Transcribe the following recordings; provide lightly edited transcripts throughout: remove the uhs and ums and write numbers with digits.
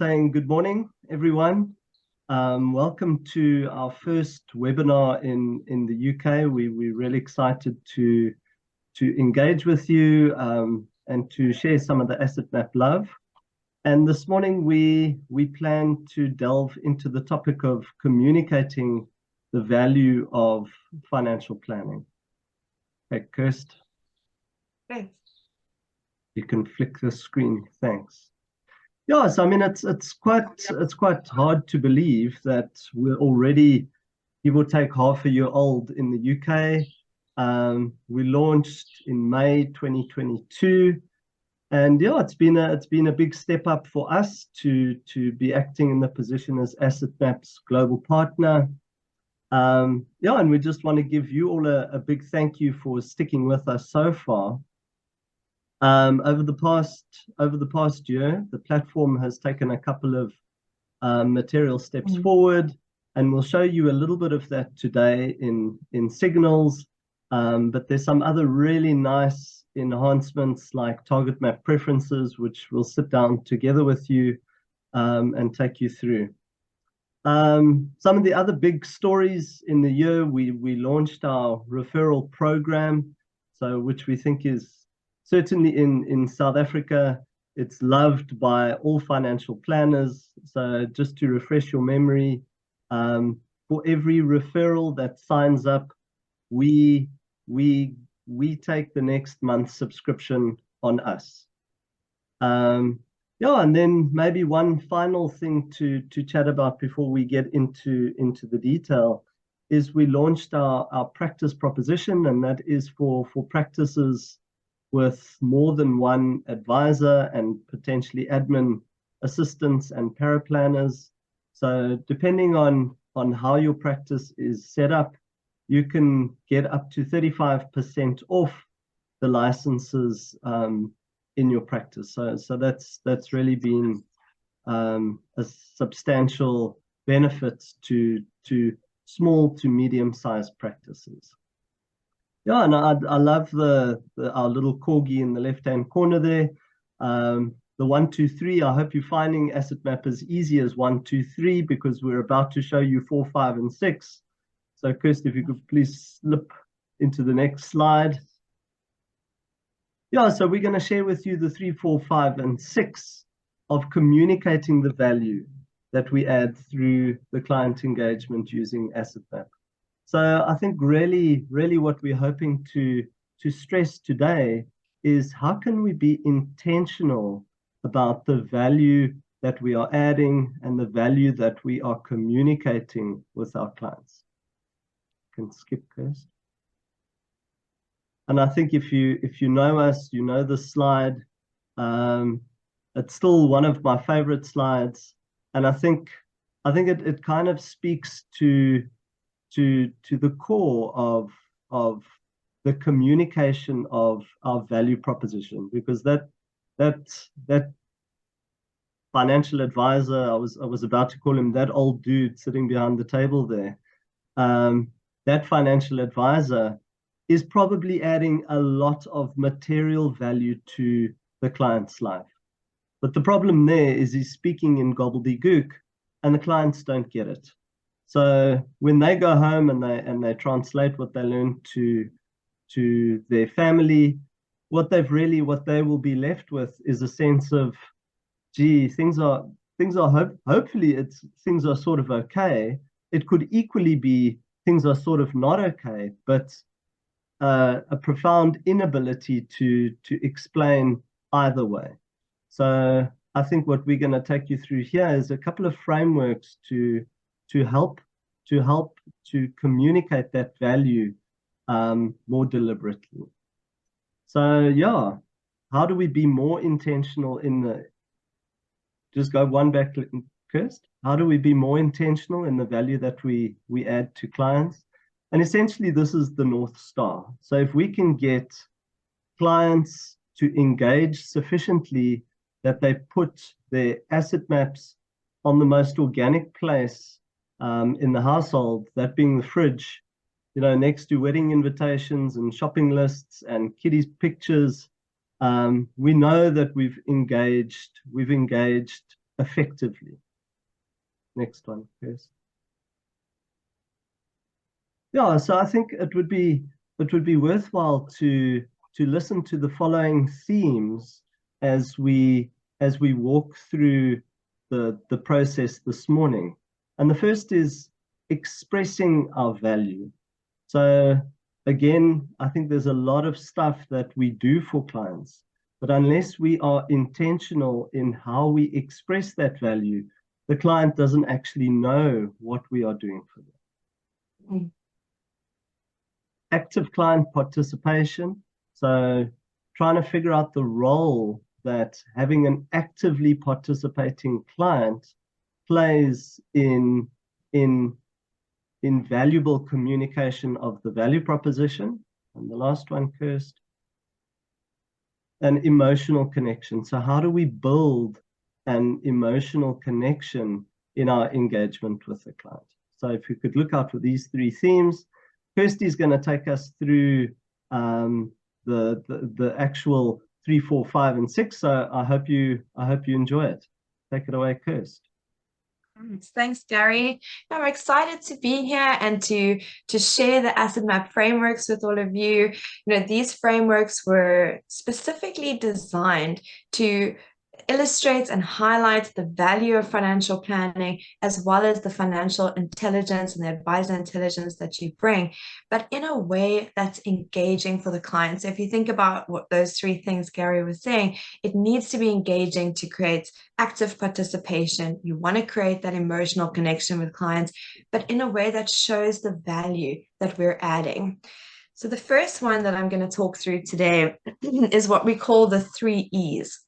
saying good morning, everyone. Welcome to our first webinar in the UK. We're really excited to engage with you and to share some of the asset map love. And this morning we plan to delve into the topic of communicating the value of financial planning. Okay, Kirst. Thanks. You can flick the screen. Thanks. Yes, I mean it's quite hard to believe that we're already, give or take, half a year old in the UK. We launched in May 2022, and yeah, it's been a big step up for us to be acting in the position as Asset Map's global partner. Yeah, and we just want to give you all a big thank you for sticking with us so far. Over the past year, the platform has taken a couple of material steps forward, and we'll show you a little bit of that today in signals. But there's some other really nice enhancements like target map preferences, which we'll sit down together with you and take you through. Some of the other big stories in the year, we launched our referral program, which we think is certainly in South Africa, it's loved by all financial planners. So just to refresh your memory, for every referral that signs up, we take the next month's subscription on us. Yeah, and then maybe one final thing to chat about before we get into the detail is we launched our practice proposition, and that is for practices with more than one advisor and potentially admin assistants and paraplanners. So depending on how your practice is set up, you can get up to 35% off the licenses in your practice. So that's really been a substantial benefit to small to medium-sized practices. Yeah, and I love our little corgi in the left-hand corner there. The 1, 2, 3. I hope you're finding Asset Map as easy as 1, 2, 3, because we're about to show you 4, 5, and 6. So, Kirst, if you could please slip into the next slide. Yeah, so we're going to share with you the 3, 4, 5, and 6 of communicating the value that we add through the client engagement using Asset Map. So I think really what we're hoping to stress today is how can we be intentional about the value that we are adding and the value that we are communicating with our clients. You can skip this. And I think if you know us, you know this slide. It's still one of my favorite slides, and I think it kind of speaks to the core of the communication of our value proposition, because that financial advisor, I was about to call him that old dude sitting behind the table there, that financial advisor is probably adding a lot of material value to the client's life. But the problem there is he's speaking in gobbledygook and the clients don't get it. So when they go home and they translate what they learned to their family, what they will be left with is a sense of, gee, things are hopefully things are sort of okay. It could equally be things are sort of not okay, but a profound inability to explain either way. So I think what we're going to take you through here is a couple of frameworks to help to communicate that value more deliberately. So yeah, how do we be more intentional in the, just go one back, Kirst. How do we be more intentional in the value that we add to clients? And essentially this is the North Star. So if we can get clients to engage sufficiently that they put their asset maps on the most organic place in the household, that being the fridge, you know, next to wedding invitations and shopping lists and kiddies' pictures, we know that we've engaged effectively. Next one, please. Yeah, so I think it would be worthwhile to listen to the following themes as we walk through the process this morning. And the first is expressing our value. So again, I think there's a lot of stuff that we do for clients, but unless we are intentional in how we express that value, the client doesn't actually know what we are doing for them. Active client participation. So trying to figure out the role that having an actively participating client plays in valuable communication of the value proposition. And the last one, Kirst, an emotional connection. So how do we build an emotional connection in our engagement with the client? So if you could look out for these three themes, Kirsty's going to take us through the actual 3, 4, 5, and 6. So I hope you enjoy it. Take it away, Kirst. Thanks, Gary. I'm excited to be here and to share the asset map frameworks with all of you. These frameworks were specifically designed to illustrate and highlight the value of financial planning, as well as the financial intelligence and the advisor intelligence that you bring, but in a way that's engaging for the client. So if you think about what those three things Gary was saying, it needs to be engaging to create active participation. You want to create that emotional connection with clients, but in a way that shows the value that we're adding. So the first one that I'm going to talk through today is what we call the 3 E's.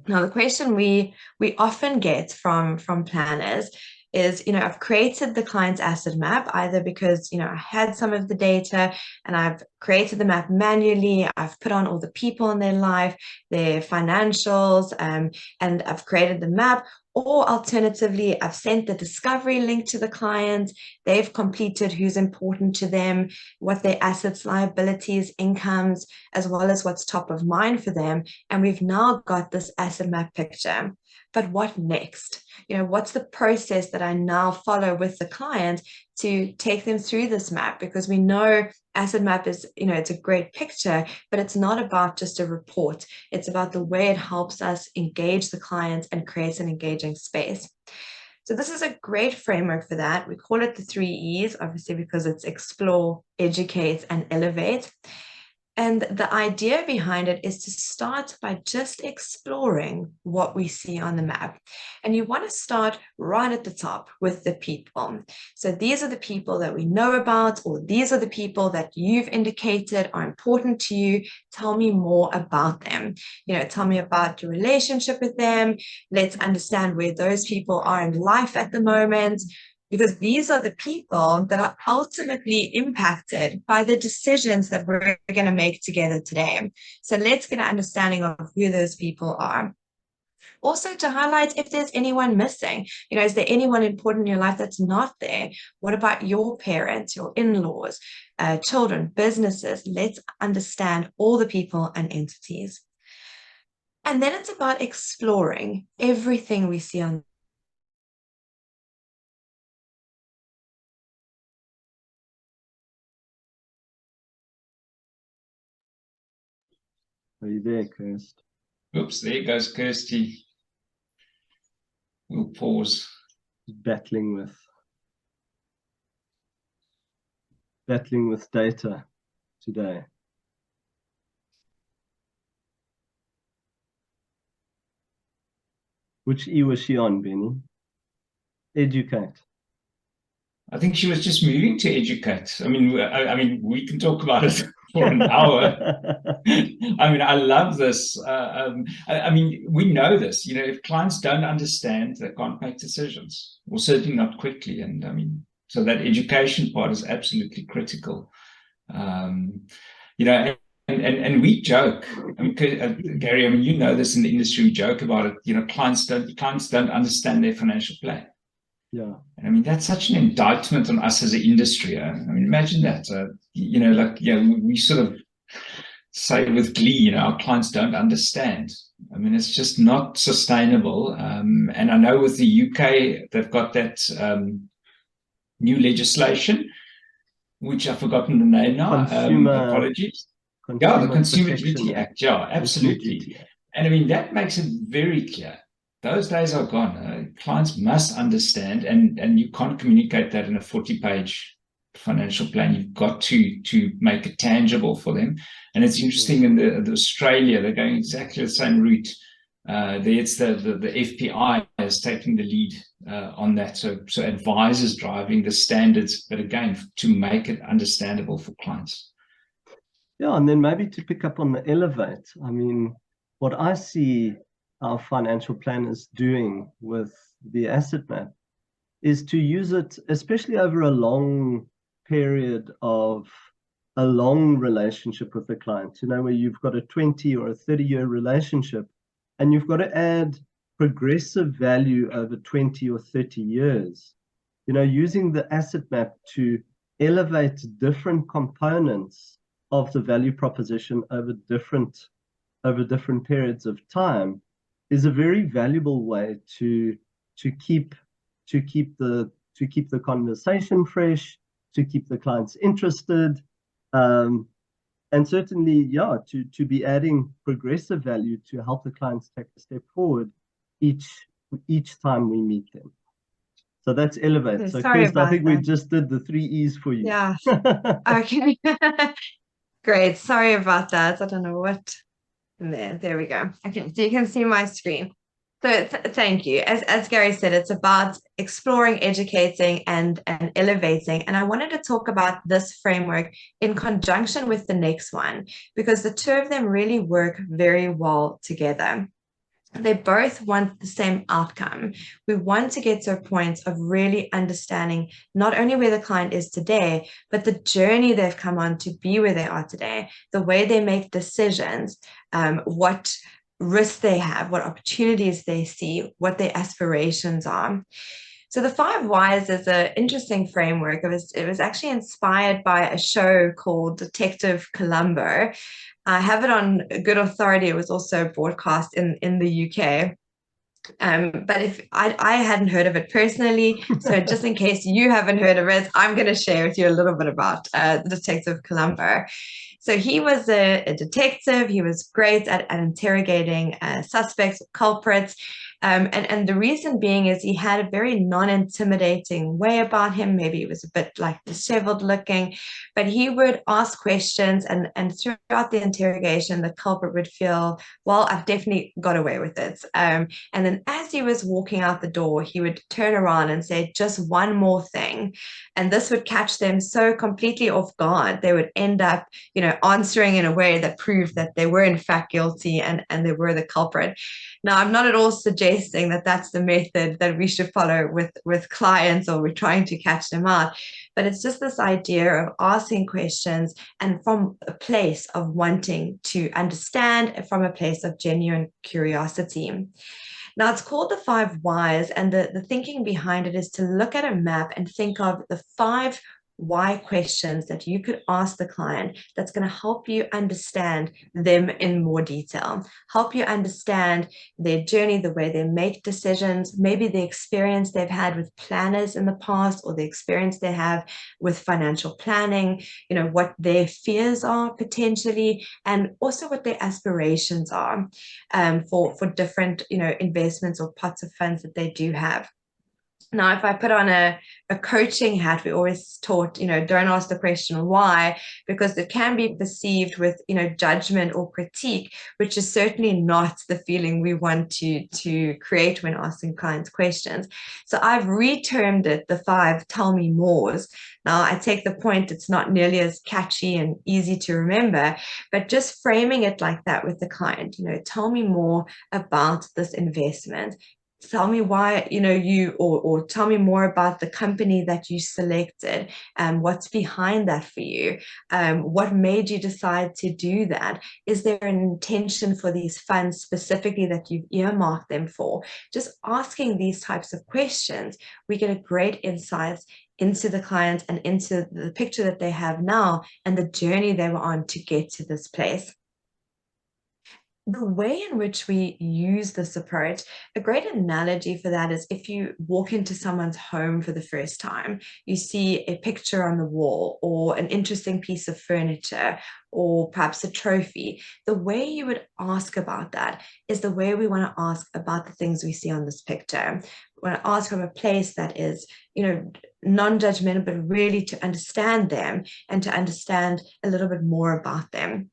Now, the question we often get from planners is, I've created the client's asset map, either because, I had some of the data and I've created the map manually, I've put on all the people in their life, their financials, and I've created the map, or alternatively, I've sent the discovery link to the client, they've completed who's important to them, what their assets, liabilities, incomes, as well as what's top of mind for them, and we've now got this asset map picture. But what next? What's the process that I now follow with the client to take them through this map? Because we know asset map is, it's a great picture, but it's not about just a report. It's about the way it helps us engage the client and create an engaging space. So this is a great framework for that. We call it the 3 E's, obviously, because it's explore, educate, and elevate. And the idea behind it is to start by just exploring what we see on the map. And you want to start right at the top with the people. So these are the people that we know about, or these are the people that you've indicated are important to you. Tell me more about them. Tell me about your relationship with them. Let's understand where those people are in life at the moment, because these are the people that are ultimately impacted by the decisions that we're going to make together today. So let's get an understanding of who those people are. Also, to highlight if there's anyone missing. Is there anyone important in your life that's not there? What about your parents, your in-laws, children, businesses? Let's understand all the people and entities. And then it's about exploring everything we see on. Are you there, Kirst? Oops, there goes Kirsty. We'll pause. Battling with data today. Which E was she on, Benny? Educate. I think she was just moving to educate. I mean, we can talk about it for an hour. I love this. We know this. If clients don't understand, they can't make decisions, or certainly not quickly. And so that education part is absolutely critical. And we joke. Gary, you know this in the industry. We joke about it. Clients don't understand their financial plan. Yeah. And that's such an indictment on us as an industry. Imagine that. We sort of say with glee, you know, our clients don't understand. I mean, it's just not sustainable. And I know with the UK, they've got that new legislation, which I've forgotten the name now. Apologies. Yeah, the Consumer Duty Act. Yeah, absolutely. And I mean, that makes it very clear. Those days are gone. Clients must understand, and you can't communicate that in a 40-page financial plan. You've got to make it tangible for them. And it's interesting in the Australia, they're going exactly the same route. It's the FPI is taking the lead on that. So advisors driving the standards, but again, to make it understandable for clients. Yeah, and then maybe to pick up on the elevate, I mean, what I see our financial planners doing with the asset map is to use it, especially over a long period of a long relationship with the client, you know, where you've got a 20 or a 30-year relationship, and you've got to add progressive value over 20 or 30 years, you know, using the asset map to elevate different components of the value proposition over different periods of time is a very valuable way to keep the conversation fresh, to keep the clients interested, and certainly, yeah, to be adding progressive value to help the clients take a step forward each time we meet them. So that's elevate. So Kirst, I think we just did the 3 E's for you. Yeah. Okay. Great. Sorry about that. I don't know what. There we go. Okay, so you can see my screen. So thank you. As Gary said, it's about exploring, educating, and elevating. And I wanted to talk about this framework in conjunction with the next one, because the two of them really work very well together. They both want the same outcome. We want to get to a point of really understanding not only where the client is today, but the journey they've come on to be where they are today, the way they make decisions, what risks they have, what opportunities they see, what their aspirations are. So the 5 Whys is an interesting framework. It was actually inspired by a show called Detective Columbo. I have it on good authority. It was also broadcast in the UK. But if I hadn't heard of it personally, so just in case you haven't heard of it, I'm going to share with you a little bit about the Detective Columbo. So he was a detective. He was great at interrogating suspects, culprits. And the reason being is he had a very non-intimidating way about him. Maybe he was a bit like disheveled looking, but he would ask questions, and throughout the interrogation, the culprit would feel, well, I've definitely got away with it. And then as he was walking out the door, he would turn around and say, just one more thing. And this would catch them so completely off guard. They would end up, you know, answering in a way that proved that they were in fact guilty and they were the culprit. Now, I'm not at all suggesting that that's the method that we should follow with clients, or we're trying to catch them out, but it's just this idea of asking questions and from a place of wanting to understand, from a place of genuine curiosity. Now, it's called the 5 Whys, and the thinking behind it is to look at a map and think of the 5 why questions that you could ask the client that's going to help you understand them in more detail, help you understand their journey, the way they make decisions, maybe the experience they've had with planners in the past, or the experience they have with financial planning, you know, what their fears are potentially, and also what their aspirations are for different, you know, investments or pots of funds that they do have. Now, if I put on a coaching hat, we always taught, you know, don't ask the question why, because it can be perceived with, you know, judgment or critique, which is certainly not the feeling we want to create when asking clients questions. So I've retermed it the 5 tell me mores. Now, I take the point, it's not nearly as catchy and easy to remember, but just framing it like that with the client, you know, tell me more about this investment. Tell me why, you know, or tell me more about the company that you selected, and what's behind that for you. What made you decide to do that? Is there an intention for these funds specifically that you've earmarked them for? Just asking these types of questions, we get a great insight into the client and into the picture that they have now and the journey they were on to get to this place. the way in which we use this approach, a great analogy for that is if you walk into someone's home for the first time, you see a picture on the wall or an interesting piece of furniture or perhaps a trophy. The way you would ask about that is the way we want to ask about the things we see on this picture. We want to ask from a place that is, non-judgmental, but really to understand them and to understand a little bit more about them.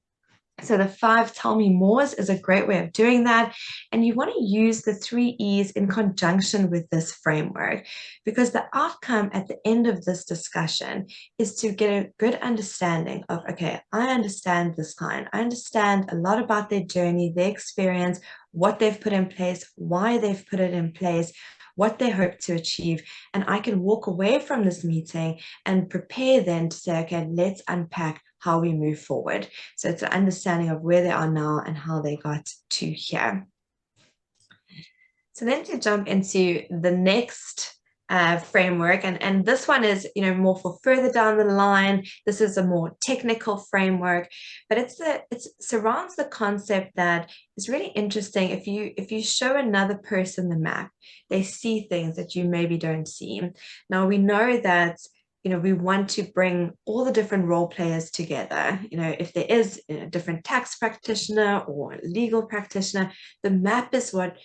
So the 5 tell me mores is a great way of doing that. And you want to use the 3 E's in conjunction with this framework, because the outcome at the end of this discussion is to get a good understanding of, okay, I understand this client. I understand a lot about their journey, their experience, what they've put in place, why they've put it in place, what they hope to achieve. And I can walk away from this meeting and prepare then to say, okay, let's unpack how we move forward. So it's an understanding of where they are now and how they got to here. So then to jump into the next framework, and this one is more for further down the line. This is a more technical framework, but it surrounds the concept that is really interesting. If you show another person the map, they see things that you maybe don't see. Now we know that we want to bring all the different role players together. If there is a different tax practitioner or legal practitioner, the map is what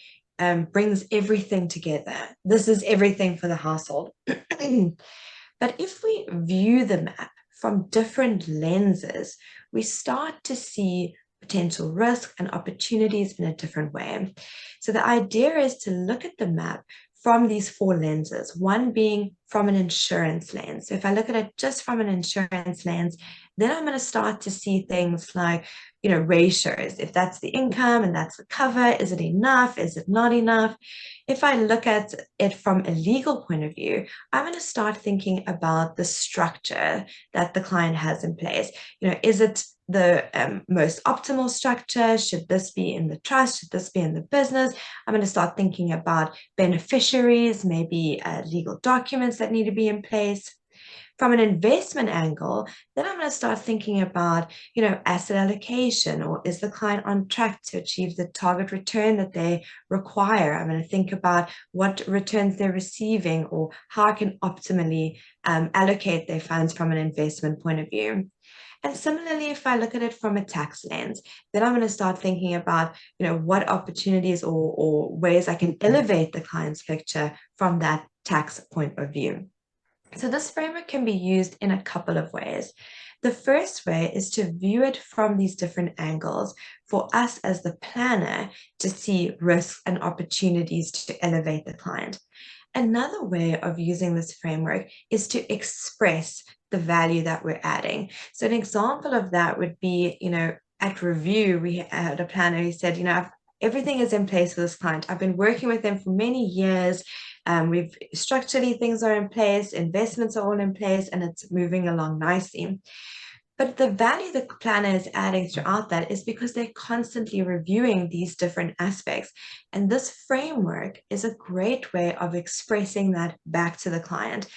brings everything together. This is everything for the household. But if we view the map from different lenses, we start to see potential risk and opportunities in a different way. So the idea is to look at the map from these 4 lenses, one being from an insurance lens. So if I look at it just from an insurance lens, then I'm going to start to see things like, ratios. If that's the income and that's the cover, is it enough? Is it not enough? If I look at it from a legal point of view, I'm going to start thinking about the structure that the client has in place. Is it the most optimal structure? Should this be in the trust? Should this be in the business? I'm going to start thinking about beneficiaries, maybe legal documents that need to be in place. From an investment angle, then I'm going to start thinking about, asset allocation, or is the client on track to achieve the target return that they require? I'm going to think about what returns they're receiving or how I can optimally allocate their funds from an investment point of view. And similarly, if I look at it from a tax lens, then I'm going to start thinking about, what opportunities or ways I can elevate the client's picture from that tax point of view. So this framework can be used in a couple of ways. The first way is to view it from these different angles for us as the planner to see risks and opportunities to elevate the client. Another way of using this framework is to express the value that we're adding. So an example of that would be, at review, we had a planner who said, everything is in place for this client. I've been working with them for many years. We've structurally, things are in place, investments are all in place, and it's moving along nicely. But the value the planner is adding throughout that is because they're constantly reviewing these different aspects. And this framework is a great way of expressing that back to the client,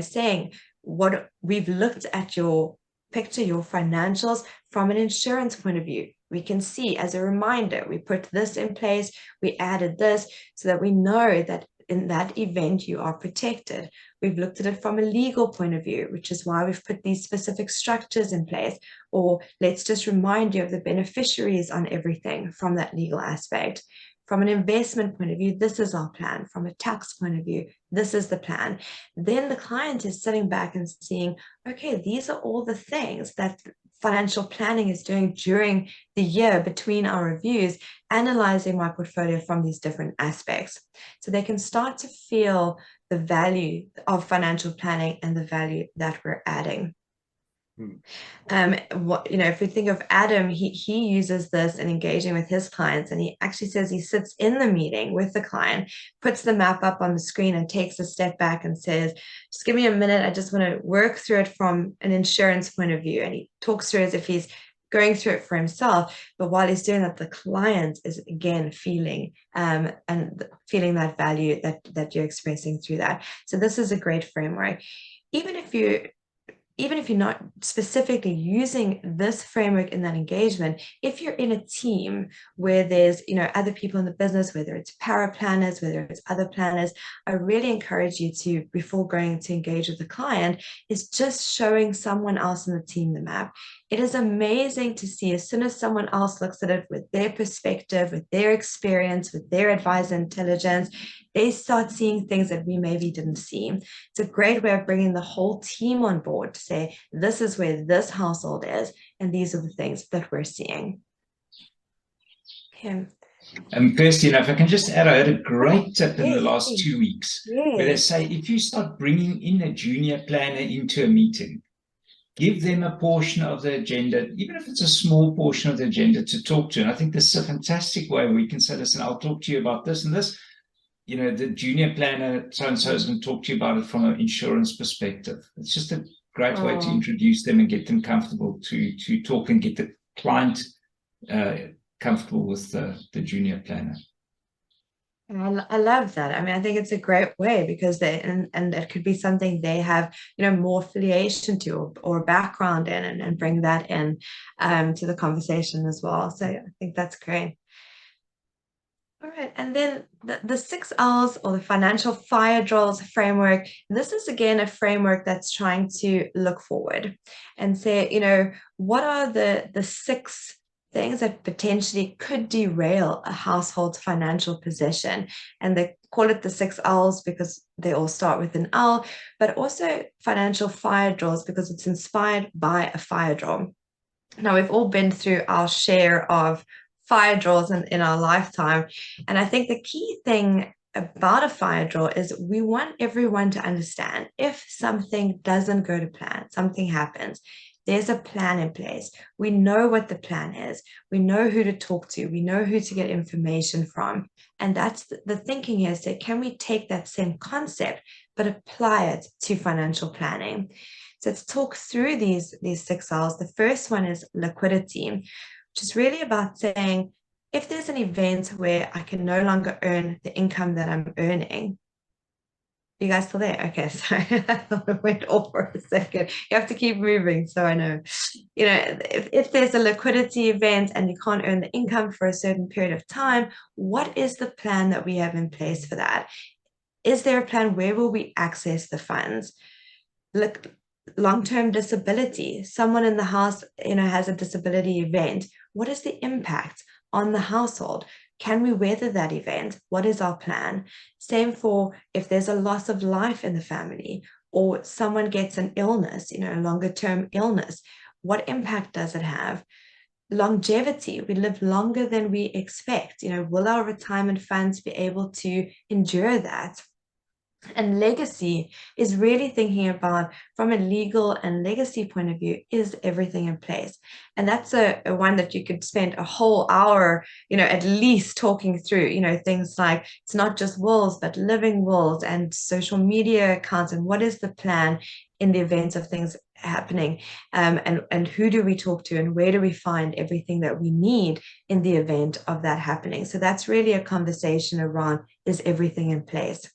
saying what we've looked at your picture, your financials from an insurance point of view. We can see as a reminder, we put this in place, we added this so that we know that in that event, you are protected. We've looked at it from a legal point of view, which is why we've put these specific structures in place. Or let's just remind you of the beneficiaries on everything from that legal aspect. From an investment point of view, this is our plan. From a tax point of view, this is the plan. Then the client is sitting back and seeing, okay, these are all the things that financial planning is doing during the year between our reviews, analyzing my portfolio from these different aspects. So they can start to feel the value of financial planning and the value that we're adding. If we think of Adam, he uses this in engaging with his clients, and he actually says he sits in the meeting with the client, puts the map up on the screen and takes a step back and says, just give me a minute, I just want to work through it from an insurance point of view. And he talks through as if he's going through it for himself, but while he's doing that, the client is again feeling and feeling that value that you're expressing through that. So this is a great framework. Even if you even if you're not specifically using this framework in that engagement, if you're in a team where there's, other people in the business, whether it's para planners, whether it's other planners, I really encourage you to, before going to engage with the client, is just showing someone else in the team the map. It is amazing to see, as soon as someone else looks at it with their perspective, with their experience, with their advisor intelligence, they start seeing things that we maybe didn't see. It's a great way of bringing the whole team on board to say, this is where this household is, and these are the things that we're seeing. Okay. Kirsty, if I can just add, I had a great tip in the last 2 weeks, yes, where they say, if you start bringing in a junior planner into a meeting, give them a portion of the agenda, even if it's a small portion of the agenda, to talk to. And I think this is a fantastic way we can say, listen, I'll talk to you about this and this. The junior planner so-and-so is going to talk to you about it from an insurance perspective. It's just a great way to introduce them and get them comfortable to talk and get the client comfortable with the junior planner. I love that. I mean, I think it's a great way, because and it could be something they have, more affiliation to or background in, and bring that in to the conversation as well. So I think that's great. All right, and then the 6 L's, or the financial fire drills framework. This is again a framework that's trying to look forward and say, what are the 6 things that potentially could derail a household's financial position. And they call it the 6 L's because they all start with an L, but also financial fire drills because it's inspired by a fire drill. Now, we've all been through our share of fire drills in our lifetime. And I think the key thing about a fire drill is we want everyone to understand, if something doesn't go to plan, something happens, there's a plan in place. We know what the plan is. We know who to talk to. We know who to get information from. And that's the thinking here. So can we take that same concept, but apply it to financial planning? So let's talk through these 6 L's. The first one is liquidity, which is really about saying, if there's an event where I can no longer earn the income that I'm earning. You guys still there? Okay, sorry. I thought it went off for a second. You have to keep moving, so I know. If there's a liquidity event and you can't earn the income for a certain period of time, what is the plan that we have in place for that? Is there a plan? Where will we access the funds? Look, long-term disability. Someone in the house, has a disability event. What is the impact on the household? Can we weather that event? What is our plan? Same for if there's a loss of life in the family, or someone gets an illness, a longer-term illness. What impact does it have? Longevity, we live longer than we expect. Will our retirement funds be able to endure that? And legacy is really thinking about, from a legal and legacy point of view, is everything in place? And that's a one that you could spend a whole hour, at least talking through, things like, it's not just wills, but living wills and social media accounts, and what is the plan in the event of things happening, and who do we talk to, and where do we find everything that we need in the event of that happening? So that's really a conversation around, is everything in place?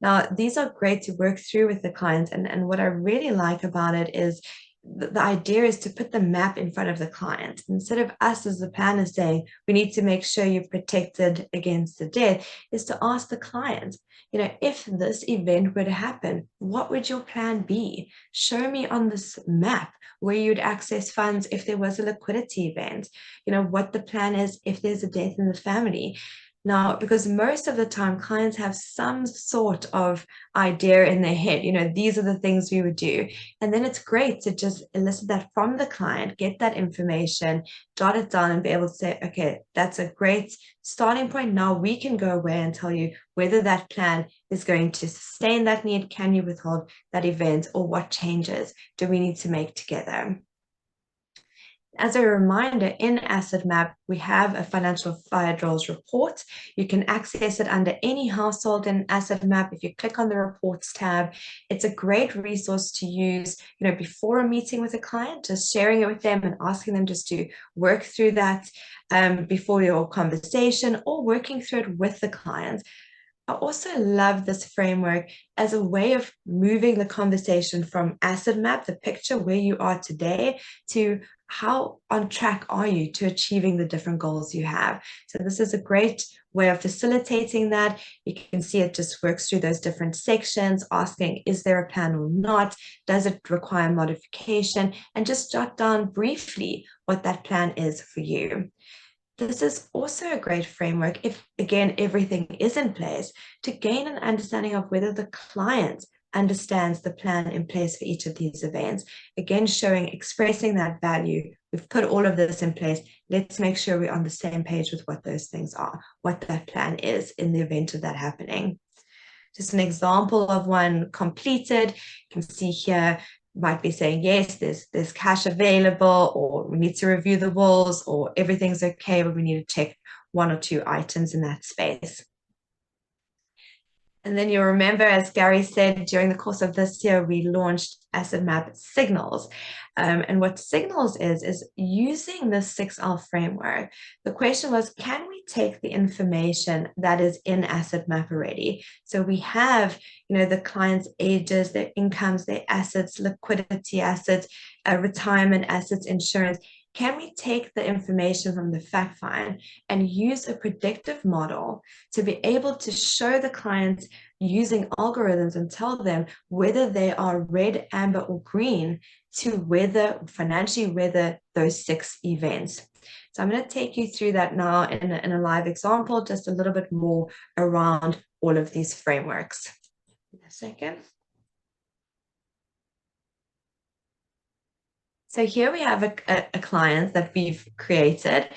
Now, these are great to work through with the client. And what I really like about it is the idea is to put the map in front of the client. Instead of us as the planner saying, we need to make sure you're protected against the death, is to ask the client, if this event were to happen, what would your plan be? Show me on this map where you'd access funds if there was a liquidity event, what the plan is if there's a death in the family. Now, because most of the time clients have some sort of idea in their head, these are the things we would do. And then it's great to just elicit that from the client, get that information, jot it down, and be able to say, okay, that's a great starting point. Now we can go away and tell you whether that plan is going to sustain that need. Can you withhold that event, or what changes do we need to make together? As a reminder, in Asset Map, we have a financial fire drills report. You can access it under any household in Asset Map. If you click on the reports tab, it's a great resource to use, before a meeting with a client, just sharing it with them and asking them just to work through that before your conversation, or working through it with the client. I also love this framework as a way of moving the conversation from asset map, the picture where you are today, to how on track are you to achieving the different goals you have. So this is a great way of facilitating that. You can see it just works through those different sections, asking, is there a plan or not? Does it require modification? And just jot down briefly what that plan is for you. This is also a great framework if, again, everything is in place, to gain an understanding of whether the client understands the plan in place for each of these events. Again, expressing that value. We've put all of this in place. Let's make sure we're on the same page with what those things are, what that plan is in the event of that happening. Just an example of one completed. You can see here, might be saying, yes, there's cash available, or we need to review the wills, or everything's okay, but we need to check 1 or 2 items in that space. And then you'll remember, as Gary said, during the course of this year, we launched Asset Map Signals. And what Signals is using the 6L framework. The question was, can we take the information that is in Asset Map already? So we have, the client's ages, their incomes, their assets, liquidity assets, retirement assets, insurance. Can we take the information from the fact find and use a predictive model to be able to show the clients using algorithms and tell them whether they are red, amber, or green to financially weather those 6 events? So I'm going to take you through that now in a live example, just a little bit more around all of these frameworks. In a second. So here we have a client that we've created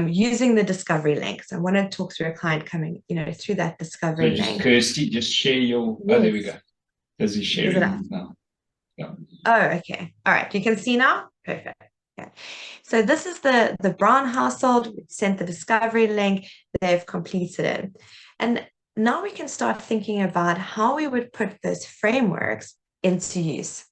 using the discovery link. So I want to talk through a client coming, through that discovery link. Kirsty, just share your, yes. Oh, there we go. Does he share it now? Yeah. Oh, okay. All right. You can see now? Perfect. Okay. So this is the Brown household. We sent the discovery link. They've completed it. And now we can start thinking about how we would put those frameworks into use.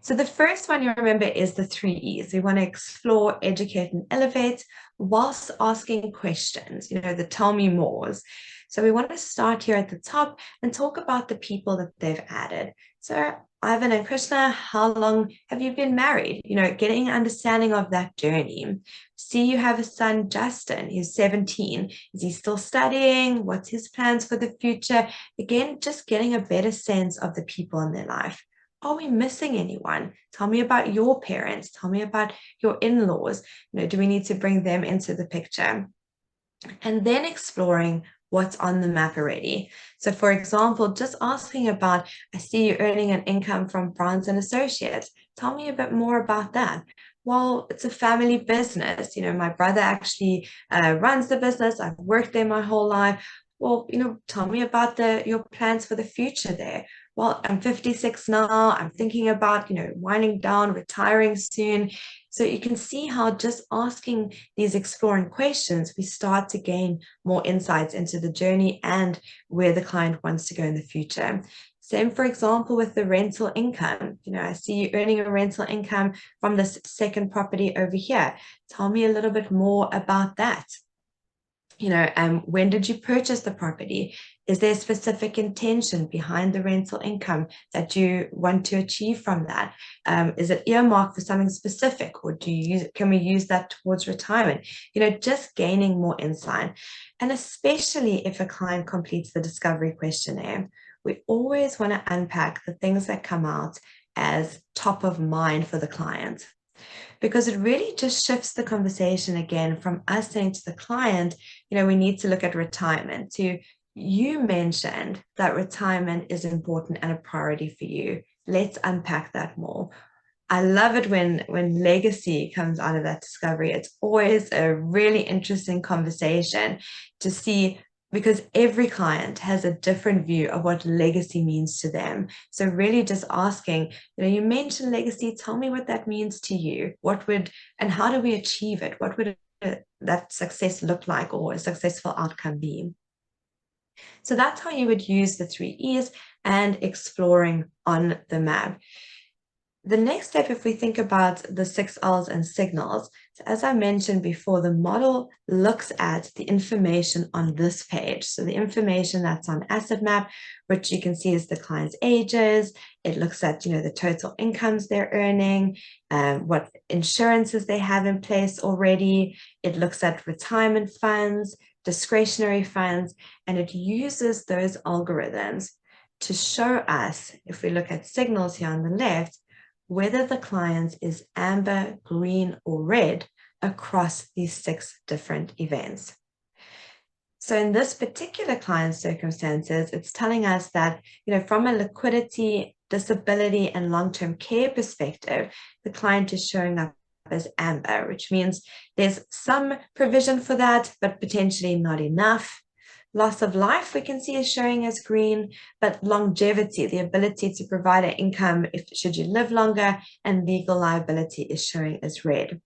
So the first one, you remember, is the 3 E's. We want to explore, educate, and elevate whilst asking questions, the tell me mores. So we want to start here at the top and talk about the people that they've added. So Ivan and Krishna, how long have you been married? Getting an understanding of that journey. See, you have a son, Justin. He's 17. Is he still studying? What's his plans for the future? Again, just getting a better sense of the people in their life. Are we missing anyone? Tell me about your parents. Tell me about your in-laws. Do we need to bring them into the picture? And then exploring what's on the map already. So for example, just asking about, I see you earning an income from Browns and Associates. Tell me a bit more about that. Well, it's a family business. My brother actually runs the business. I've worked there my whole life. Well, tell me about your plans for the future there. Well, I'm 56 now. I'm thinking about, winding down, retiring soon. So you can see how just asking these exploring questions, we start to gain more insights into the journey and where the client wants to go in the future. Same, for example, with the rental income. I see you earning a rental income from this second property over here. Tell me a little bit more about that. When did you purchase the property? Is there a specific intention behind the rental income that you want to achieve from that? Is it earmarked for something specific, or can we use that towards retirement? Just gaining more insight. And especially if a client completes the discovery questionnaire, we always want to unpack the things that come out as top of mind for the client, because it really just shifts the conversation again from us saying to the client, we need to look at retirement, to you mentioned that retirement is important and a priority for you. Let's unpack that more. I love it when legacy comes out of that discovery. It's always a really interesting conversation to see, because every client has a different view of what legacy means to them. So really just asking, you mentioned legacy, tell me what that means to you. And how do we achieve it? What would that success look like, or a successful outcome be? So that's how you would use the 3 E's and exploring on the map. the next step, if we think about the 6 L's and signals, so as I mentioned before, the model looks at the information on this page. So the information that's on Asset Map, which you can see is the client's ages. It looks at, the total incomes they're earning, what insurances they have in place already. It looks at retirement funds, discretionary funds, and it uses those algorithms to show us, if we look at signals here on the left, whether the client is amber, green, or red across these 6 different events. So in this particular client's circumstances, it's telling us that, from a liquidity, disability, and long-term care perspective, the client is showing up as amber, which means there's some provision for that, but potentially not enough. Loss of life, we can see, is showing as green, but longevity, the ability to provide an income should you live longer, and legal liability is showing as red.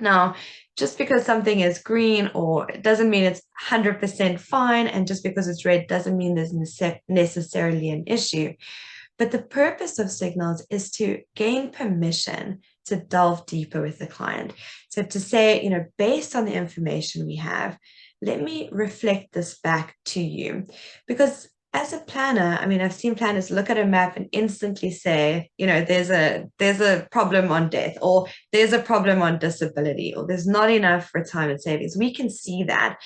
Now, just because something is green it doesn't mean it's 100% fine, and just because it's red doesn't mean there's necessarily an issue. But the purpose of signals is to gain permission to delve deeper with the client. So to say, based on the information we have, let me reflect this back to you. Because as a planner, I've seen planners look at a map and instantly say, there's a problem on death, or there's a problem on disability, or there's not enough retirement savings. We can see that.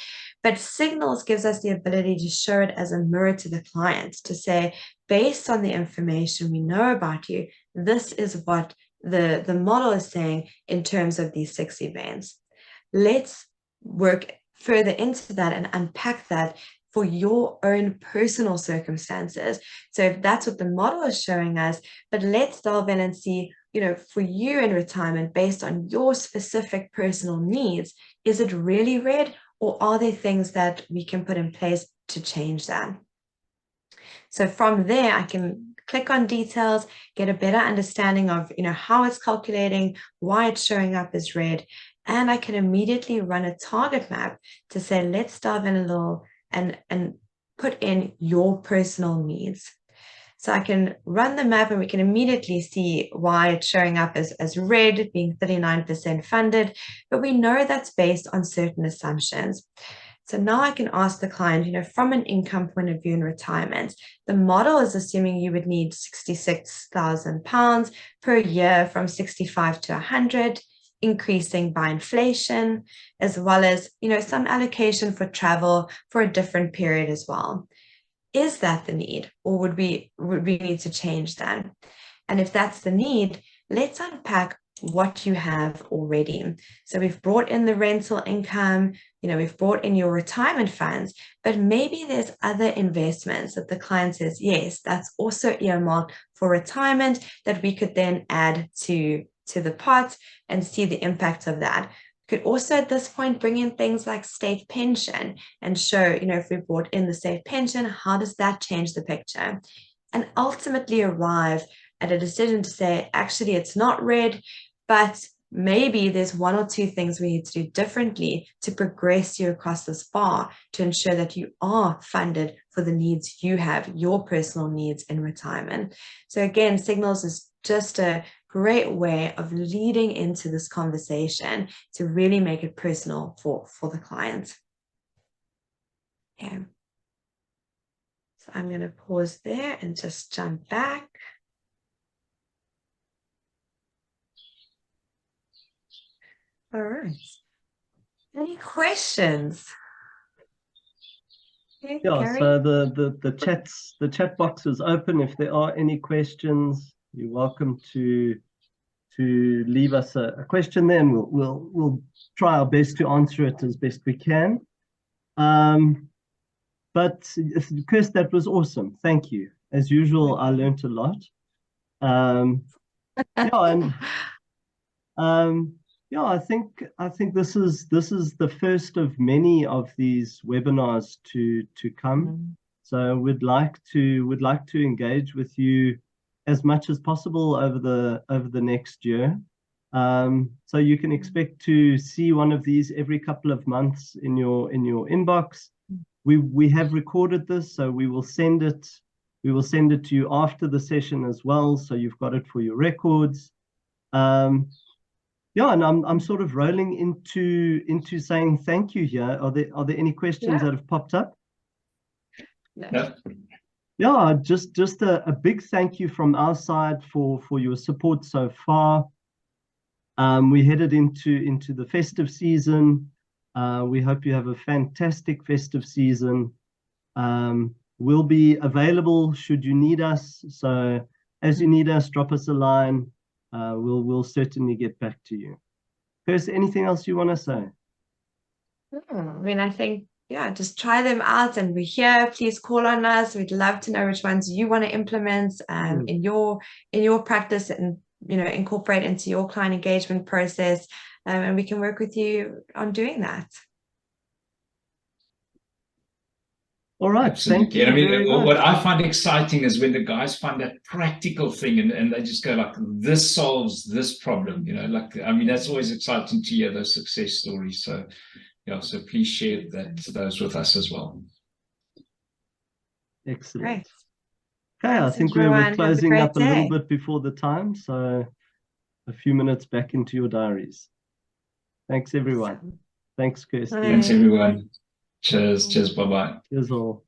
But signals gives us the ability to show it as a mirror to the client, to say, based on the information we know about you, this is what the model is saying in terms of these 6 events. Let's work further into that and unpack that for your own personal circumstances. So if that's what the model is showing us, but let's delve in and see, for you in retirement, based on your specific personal needs, is it really red, or are there things that we can put in place to change that? So from there, I can click on details, get a better understanding of, how it's calculating, why it's showing up as red, and I can immediately run a target map to say, let's dive in a little and put in your personal needs. So I can run the map and we can immediately see why it's showing up as red, being 39% funded, but we know that's based on certain assumptions. So now I can ask the client, from an income point of view in retirement, the model is assuming you would need £66,000 per year from 65 to 100, increasing by inflation, as well as, some allocation for travel for a different period as well. Is that the need, or would we need to change that? And if that's the need, let's unpack what you have already. So we've brought in the rental income, we've brought in your retirement funds, but maybe there's other investments that the client says, yes, that's also earmarked for retirement, that we could then add to the pot and see the impact of that. Could also at this point bring in things like state pension and show, if we brought in the state pension, how does that change the picture? And ultimately arrive at a decision to say, actually, it's not red, but maybe there's 1 or 2 things we need to do differently to progress you across this bar to ensure that you are funded for the needs you have, your personal needs in retirement. So again, signals is just a great way of leading into this conversation to really make it personal for the client. Okay. So I'm going to pause there and just jump back. All right. Any questions? Okay, Yeah, Gary? so the chat box is open. If there are any questions, you're welcome to leave us a question there, and we'll try our best to answer it as best we can. But Chris, that was awesome. Thank you. As usual, I learned a lot. Yeah, I think this is the first of many of these webinars to come. So we'd like to engage with you as much as possible over the next year. So you can expect to see one of these every couple of months in your inbox. We have recorded this, so we will send it We will send it to you after the session as well, so you've got it for your records. Yeah, and I'm sort of rolling into saying thank you here. Are there any questions that have popped up? No. Yeah, just a big thank you from our side for your support so far. We headed into the festive season. We hope you have a fantastic festive season. We'll be available should you need us. So as you need us, drop us a line. We'll certainly get back to you. Chris, anything else you want to say? I mean, I think, yeah, just try them out, and we're here. Please call on us. We'd love to know which ones you want to implement in your practice, and incorporate into your client engagement process, and we can work with you on doing that. All right. Absolutely. Thank you. I mean, very much. what I find exciting is when the guys find that practical thing, and they just go like, this solves this problem, like, I mean, that's always exciting to hear those success stories. So yeah, so please share those with us as well. Excellent. Great. Okay, Thanks, I think everyone. we're closing Have a up a great little day. bit before the time, so a few minutes back into your diaries. Thanks, everyone. Awesome. Thanks, Kirsty. Thanks, everyone. Cheers. Cheers. Bye-bye. Cheers all.